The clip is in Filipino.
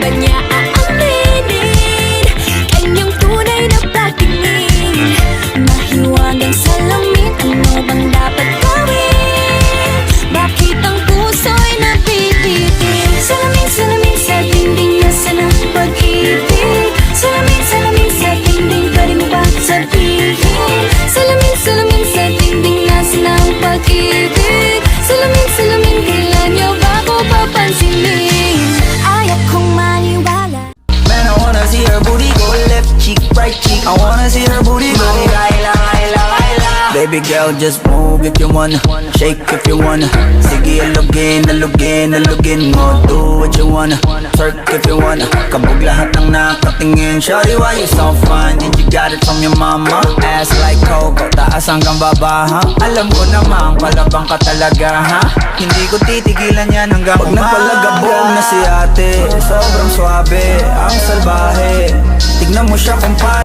ba niya aaminin? Kanyang tunay na pagtingin, mahiwagang salamin, ano bang dapat gawin? Bakit ang puso'y napipitin? Salamin, salamin sa dingding, nasaan ang pag-ibig? Salamin, salamin sa dingding, pwede mo ba sabihin? Salamin, salamin sa dingding, nasaan ang pag-ibig? Salamin, salamin, kailan niyo ba ako papansinin? Ayaw kong maniwala. Man, I wanna see her booty go left cheek, right cheek. I wanna see her booty go baila, baila, baila. Baby girl, just move if you wanna, shake if you wanna. Sige, alugin, alugin, alugin mo. Do what you wanna, twerk if you wanna. Kabog lahat ng nakatingin. Shawty, why you so fine? Did you got it from your mama? Ass like Coco, taas hanggang baba, ha? Alam ko namang palabang ka talaga, ha? Hindi ko titigilan yan hanggang umaga. Pag napalagabog na si ate, sobrang swabe, ang salbahe. Tignan mo siya kumpare,